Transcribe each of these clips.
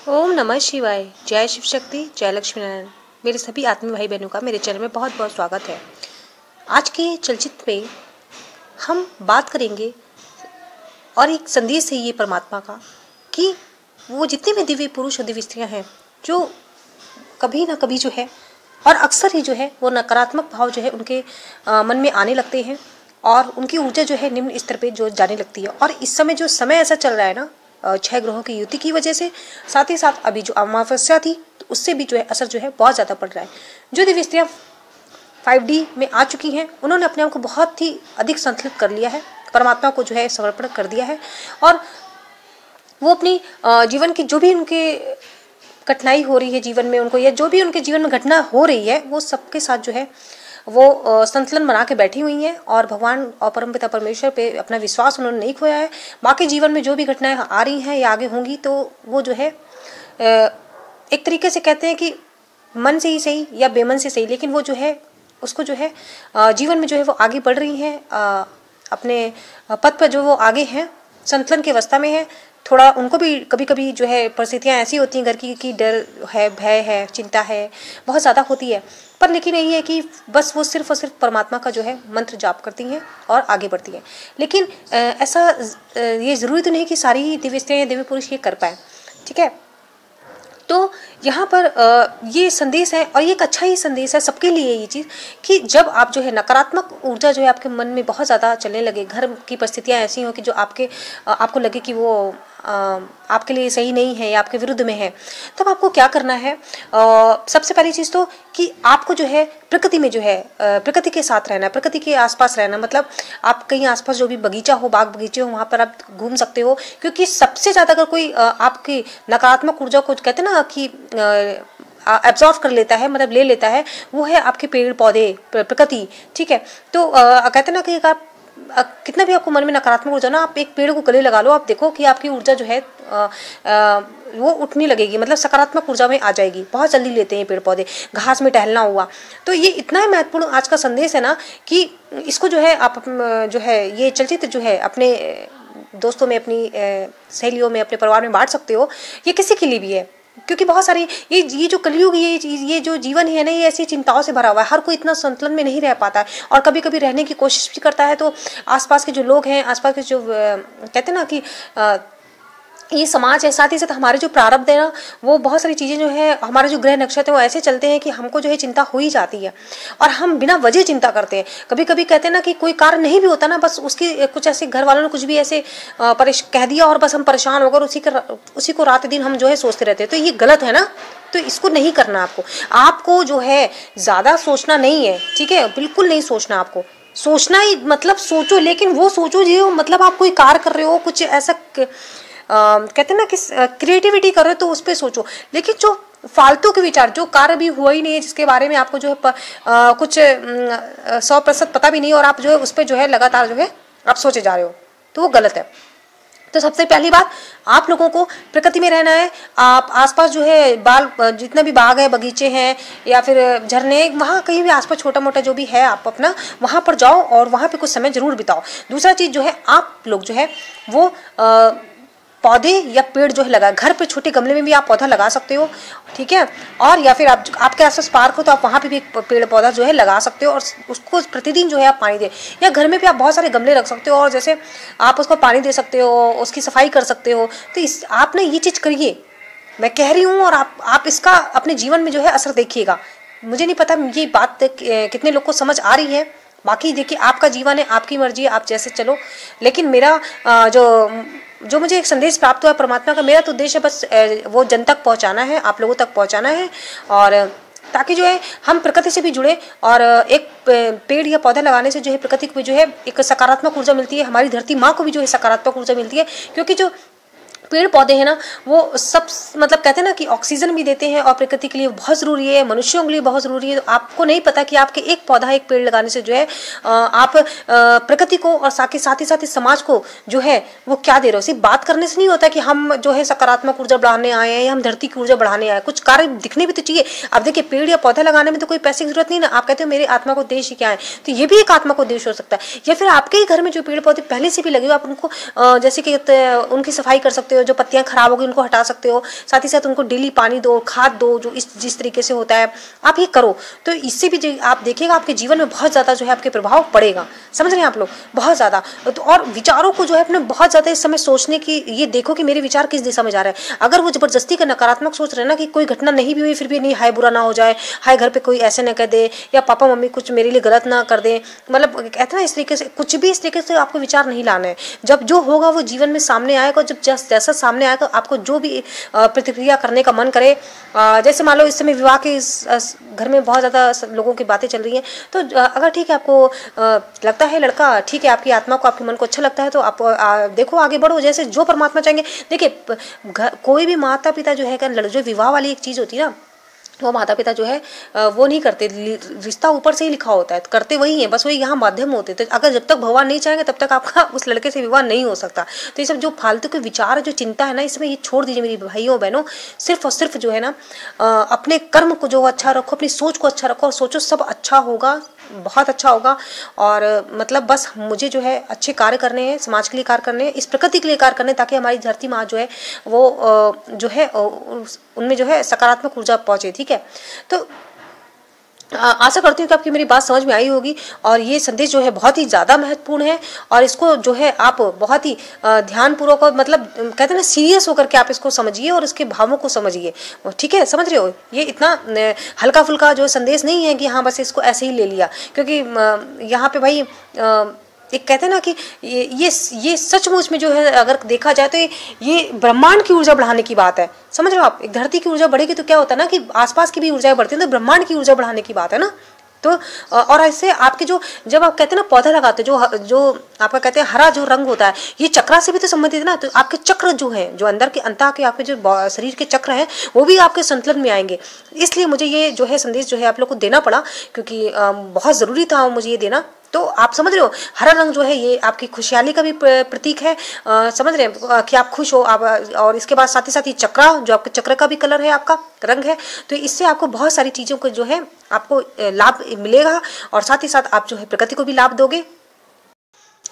ओम नमः शिवाय। जय शिव शक्ति, जय लक्ष्मी नारायण। मेरे सभी आत्मी भाई बहनों का मेरे चैनल में बहुत बहुत स्वागत है। आज के चलचित्र में हम बात करेंगे और एक संदेश है ये परमात्मा का कि वो जितने भी दिव्य पुरुष और दिव्य स्त्रियां हैं जो कभी ना कभी जो है और अक्सर ही जो है वो नकारात्मक भाव जो है उनके मन में आने लगते हैं और उनकी ऊर्जा जो है निम्न स्तर पे जो जाने लगती है। और इस समय जो समय ऐसा चल रहा है ना 6 ग्रहों की युति की वजह से, साथ ही साथ अभी जो अमावस्या थी तो उससे भी जो है असर जो है बहुत ज़्यादा पड़ रहा है। जो दिव्य स्त्रियाँ 5D में आ चुकी हैं उन्होंने अपने आप को बहुत ही अधिक संतुलित कर लिया है, परमात्मा को जो है समर्पण कर दिया है और वो अपनी जीवन की जो भी उनके कठिनाई हो रही है जीवन में उनको, या जो भी उनके जीवन में घटना हो रही है, वो सबके साथ जो है वो संतुलन बना के बैठी हुई हैं और भगवान और परमपिता परमेश्वर पे अपना विश्वास उन्होंने नहीं खोया है। बाकी जीवन में जो भी घटनाएं आ रही हैं या आगे होंगी तो वो जो है एक तरीके से कहते हैं कि मन से ही सही या बेमन से सही, लेकिन वो जो है उसको जो है जीवन में जो है वो आगे बढ़ रही हैं, अपने पथ पर जो वो आगे हैं, संतुलन की अवस्था में है। थोड़ा उनको भी कभी कभी जो है परिस्थितियाँ ऐसी होती हैं घर की कि डर है, भय है, चिंता है, बहुत ज़्यादा होती है, पर लेकिन यही है कि बस वो सिर्फ और सिर्फ परमात्मा का जो है मंत्र जाप करती हैं और आगे बढ़ती हैं। लेकिन ऐसा ये ज़रूरी तो नहीं कि सारी ही दिव्य स्त्रियाँ या दिव्य पुरुष ये कर पाए, ठीक है। तो यहाँ पर ये संदेश है और ये एक अच्छा ही संदेश है सबके लिए ये चीज़ कि जब आप जो है नकारात्मक ऊर्जा जो है आपके मन में बहुत ज़्यादा चलने लगे, घर की परिस्थितियाँ ऐसी हो कि जो आपको लगे कि वो आपके लिए सही नहीं है या आपके विरुद्ध में है, तब आपको क्या करना है। सबसे पहली चीज़ तो कि आपको जो है प्रकृति में जो है प्रकृति के साथ रहना, प्रकृति के आसपास रहना। मतलब आप कहीं आसपास जो भी बगीचा हो, बाग बगीचे हो, वहाँ पर आप घूम सकते हो, क्योंकि सबसे ज़्यादा अगर कोई आपकी नकारात्मक ऊर्जा को कहते हैं ना कि एब्जॉर्व कर लेता है, मतलब ले लेता है, वो है आपके पेड़ पौधे, प्रकृति, ठीक है। तो कहते हैं ना कि आप कितना भी आपको मन में नकारात्मक ऊर्जा ना, आप एक पेड़ को गले लगा लो, आप देखो कि आपकी ऊर्जा जो है वो उठने लगेगी, मतलब सकारात्मक ऊर्जा में आ जाएगी। बहुत जल्दी लेते हैं पेड़ पौधे, घास में टहलना हुआ। तो ये इतना ही महत्वपूर्ण आज का संदेश है ना कि इसको जो है आप जो है ये चलचित्र जो है अपने दोस्तों में, अपनी सहेलियों में, अपने परिवार में बांट सकते हो। ये किसी के लिए भी है, क्योंकि बहुत सारी ये जो कलयुग, ये जो जीवन है ना, ये ऐसी चिंताओं से भरा हुआ है। हर कोई इतना संतुलन में नहीं रह पाता है और कभी कभी रहने की कोशिश भी करता है तो आसपास के जो लोग हैं, आसपास के जो कहते हैं ना कि ये समाज है, साथ ही साथ हमारे जो प्रारब्ध है ना, वो बहुत सारी चीज़ें जो है, हमारे जो ग्रह नक्षत्र है वो ऐसे चलते हैं कि हमको जो है चिंता हो ही जाती है और हम बिना वजह चिंता करते हैं। कभी कभी कहते हैं ना कि कोई कार्य नहीं भी होता ना, बस उसकी कुछ ऐसे घर वालों ने कुछ भी ऐसे कह दिया और बस हम परेशान होकर उसी को रात दिन हम जो है सोचते रहते हैं। तो ये गलत है ना, तो इसको नहीं करना। आपको जो है ज़्यादा सोचना नहीं है, ठीक है, बिल्कुल नहीं सोचना। आपको सोचना ही मतलब सोचो, लेकिन वो सोचो जो मतलब आप कोई कार्य कर रहे हो, कुछ ऐसा कहते हैं ना कि क्रिएटिविटी कर रहे हो तो उस पर सोचो। लेकिन जो फालतू के विचार, जो कार्य भी हुआ ही नहीं है, जिसके बारे में आपको जो है कुछ 100% पता भी नहीं, और आप जो है उस पर जो है लगातार जो है आप सोचे जा रहे हो, तो वो गलत है। तो सबसे पहली बात, आप लोगों को प्रकृति में रहना है। आप आसपास जो है जितना भी बाग है, बगीचे हैं या फिर झरने, वहाँ कहीं भी आसपास छोटा मोटा जो भी है आप अपना वहाँ पर जाओ और वहाँ पे कुछ समय जरूर बिताओ। दूसरा चीज़ जो है, आप लोग जो है वो पौधे या पेड़ जो है लगा, घर पे छोटे गमले में भी आप पौधा लगा सकते हो, ठीक है। और या फिर आपके आसपास पार्क हो तो आप वहाँ पे भी एक पेड़ पौधा जो है लगा सकते हो और उसको प्रतिदिन जो है आप पानी दे, या घर में भी आप बहुत सारे गमले रख सकते हो और जैसे आप उसको पानी दे सकते हो, उसकी सफाई कर सकते हो। तो आप ना ये चीज़ करिए, मैं कह रही हूँ, और आप इसका अपने जीवन में जो है असर देखिएगा। मुझे नहीं पता ये बात कितने लोग को समझ आ रही है। बाकी देखिए, आपका जीवन है, आपकी मर्जी है, आप जैसे चलो। लेकिन मेरा जो मुझे एक संदेश प्राप्त हुआ परमात्मा का, मेरा तो उद्देश्य बस वो जन तक पहुंचाना है, आप लोगों तक पहुंचाना है, और ताकि जो है हम प्रकृति से भी जुड़े। और एक पेड़ या पौधा लगाने से जो है प्रकृति को भी जो है एक सकारात्मक ऊर्जा मिलती है, हमारी धरती माँ को भी जो है सकारात्मक ऊर्जा मिलती है। क्योंकि जो पेड़ पौधे हैं ना, वो सब मतलब कहते हैं ना कि ऑक्सीजन भी देते हैं और प्रकृति के लिए बहुत ज़रूरी है, मनुष्यों के लिए बहुत ज़रूरी है। तो आपको नहीं पता कि आपके एक पौधा, एक पेड़ लगाने से जो है आप प्रकृति को और साथ ही साथ समाज को जो है वो क्या दे रहे हो। सिर्फ बात करने से नहीं होता कि हम जो है सकारात्मक ऊर्जा बढ़ाने आए हैं या हम धरती की ऊर्जा बढ़ाने आए, कुछ कार्य दिखने भी तो चाहिए। अब देखिए, पेड़ या पौधा लगाने में तो कोई पैसे की जरूरत नहीं ना। आप कहते हो मेरे आत्मा का उद्देश्य क्या है, तो ये भी एक आत्मा का उद्देश्य हो सकता है। या फिर आपके ही घर में जो पेड़ पौधे पहले से भी लगे हो, आप उनको जैसे कि उनकी सफाई कर सकते हो, हो, जो पत्तियां खराब होगी उनको हटा सकते हो, साथ ही साथ उनको डेली पानी दो, खाद दो, जो जिस तरीके से होता है आप ये करो। तो इससे भी आप देखिएगा आपके जीवन में बहुत ज़्यादा जो है आपके प्रभाव पड़ेगा। समझ रहे हैं आप लोग, बहुत ज़्यादा। तो और विचारों को जो है अपने बहुत ज़्यादा इस समय सोचने की, ये देखो कि मेरे विचार किस दिशा में जा रहे हैं। अगर वो जबरदस्ती का नकारात्मक सोच रहे हैं ना कि कोई घटना नहीं भी हुई फिर भी नहीं, हाय बुरा ना हो जाए, हाय घर पे कोई ऐसे ना कह दे, या पापा मम्मी कुछ मेरे लिए गलत ना कर दे, मतलब कहते हैं ना इस तरीके से, कुछ भी इस तरीके से आपको विचार नहीं लाना है। जब जो होगा वो जीवन में सामने आएगा, जब जैसा सामने आएगा आपको जो भी प्रतिक्रिया करने का मन करे। जैसे मान लो इस समय विवाह के घर में बहुत ज़्यादा लोगों की बातें चल रही हैं, तो अगर ठीक है आपको लगता है लड़का ठीक है, आपकी आत्मा को आपके मन को अच्छा लगता है, तो आप देखो आगे बढ़ो, जैसे जो परमात्मा चाहेंगे। देखिए कोई भी माता पिता जो है, जो विवाह वाली एक चीज़ होती है ना, वो माता पिता जो है वो नहीं करते, रिश्ता ऊपर से ही लिखा होता है, करते वही है, बस वही यहाँ माध्यम होते। तो अगर जब तक भगवान नहीं चाहेंगे तब तक आपका उस लड़के से विवाह नहीं हो सकता। तो ये सब जो फालतू के विचार है, जो चिंता है ना, इसमें ये छोड़ दीजिए मेरी भाइयों बहनों। सिर्फ और सिर्फ जो है ना अपने कर्म को जो अच्छा रखो, अपनी सोच को अच्छा रखो, और सोचो सब अच्छा होगा, बहुत अच्छा होगा। और मतलब बस मुझे जो है अच्छे कार्य करने हैं, समाज के लिए कार्य करने हैं, इस प्रकृति के लिए कार्य करने हैं, ताकि हमारी धरती माँ जो है वो जो है उनमें जो है सकारात्मक ऊर्जा पहुंचे। ठीक है, तो आशा करती हूँ कि आपकी मेरी बात समझ में आई होगी, और ये संदेश जो है बहुत ही ज़्यादा महत्वपूर्ण है, और इसको जो है आप बहुत ही ध्यानपूर्वक, मतलब कहते हैं ना सीरियस होकर के आप इसको समझिए और इसके भावों को समझिए। ठीक है, समझ रहे हो, ये इतना हल्का फुल्का जो संदेश नहीं है कि हाँ बस इसको ऐसे ही ले लिया, क्योंकि यहाँ पे भाई एक कहते हैं ना कि ये सचमुच में जो है अगर देखा जाए तो ये ब्रह्मांड की ऊर्जा बढ़ाने की बात है। समझ रहे हो आप, एक धरती की ऊर्जा बढ़ेगी तो क्या होता है ना कि आसपास की भी ऊर्जाएं बढ़ती हैं, तो ब्रह्मांड की ऊर्जा बढ़ाने की बात है ना। तो और ऐसे आपके जो, जब आप कहते हैं ना पौधा लगाते हो, जो आपका कहते हैं हरा जो रंग होता है, ये चक्रा से भी तो संबंधित है ना। तो आपके चक्र जो है, जो अंदर के अंतः के आपके जो शरीर के चक्र हैं, वो भी आपके संतुलन में आएंगे। इसलिए मुझे ये जो है संदेश जो है आप लोग को देना पड़ा, क्योंकि बहुत ज़रूरी था मुझे ये देना। तो आप समझ रहे हो, हरा रंग जो है ये आपकी खुशहाली का भी प्रतीक है। समझ रहे हैं कि आप खुश हो आप, और इसके बाद साथ ही साथ ये चक्रा जो आपके चक्र का भी कलर है, आपका रंग है। तो इससे आपको बहुत सारी चीज़ों को जो है आपको लाभ मिलेगा, और साथ ही साथ आप जो है प्रकृति को भी लाभ दोगे।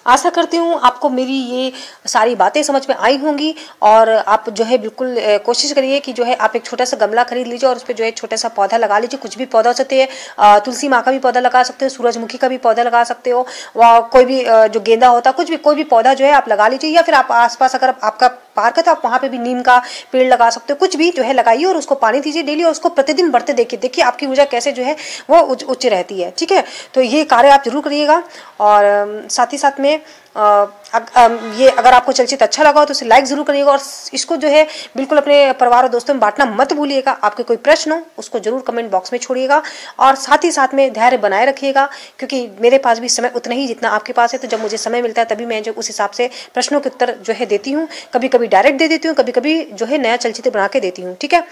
आशा करती हूँ आपको मेरी ये सारी बातें समझ में आई होंगी, और आप जो है बिल्कुल कोशिश करिए कि जो है आप एक छोटा सा गमला खरीद लीजिए और उस पर जो है छोटा सा पौधा लगा लीजिए। कुछ भी पौधा हो सकते हैं, तुलसी माँ का भी पौधा लगा सकते हो, सूरजमुखी का भी पौधा लगा सकते हो, व कोई भी जो गेंदा होता है, कुछ भी कोई भी पौधा जो है आप लगा लीजिए। या फिर आप आसपास अगर आपका पार्क है तो आप वहाँ पे भी नीम का पेड़ लगा सकते हो। कुछ भी जो है लगाइए और उसको पानी दीजिए डेली, और उसको प्रतिदिन बढ़ते देखिए आपकी ऊर्जा कैसे जो है वो उच्च रहती है। ठीक है, तो ये कार्य आप जरूर करिएगा। और साथ ही साथ में ये अगर आपको चलचित्र अच्छा लगा हो तो इसे लाइक जरूर करिएगा, और इसको जो है बिल्कुल अपने परिवार और दोस्तों में बांटना मत भूलिएगा। आपके कोई प्रश्न हो उसको जरूर कमेंट बॉक्स में छोड़िएगा, और साथ ही साथ में धैर्य बनाए रखिएगा, क्योंकि मेरे पास भी समय उतना ही जितना आपके पास है। तो जब मुझे समय मिलता है तभी मैं जो उस हिसाब से प्रश्नों के उत्तर जो है देती हूँ। कभी कभी डायरेक्ट दे देती हूँ, कभी कभी जो है नया चलचित्र बना के देती हूँ। ठीक है,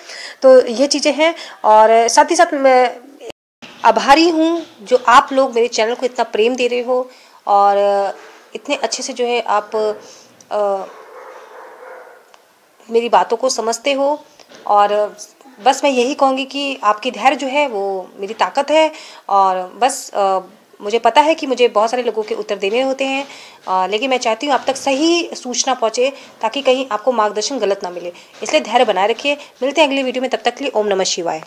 तो ये चीज़ें हैं। और साथ ही साथ मैं आभारी हूँ जो आप लोग मेरे चैनल को इतना प्रेम दे रहे हो, और इतने अच्छे से जो है आप मेरी बातों को समझते हो। और बस मैं यही कहूँगी कि आपकी धैर्य जो है वो मेरी ताकत है। और बस मुझे पता है कि मुझे बहुत सारे लोगों के उत्तर देने होते हैं, लेकिन मैं चाहती हूँ आप तक सही सूचना पहुँचे, ताकि कहीं आपको मार्गदर्शन गलत ना मिले। इसलिए धैर्य बनाए रखिए। मिलते हैं अगली वीडियो में, तब तक के लिए ओम नमः शिवाय।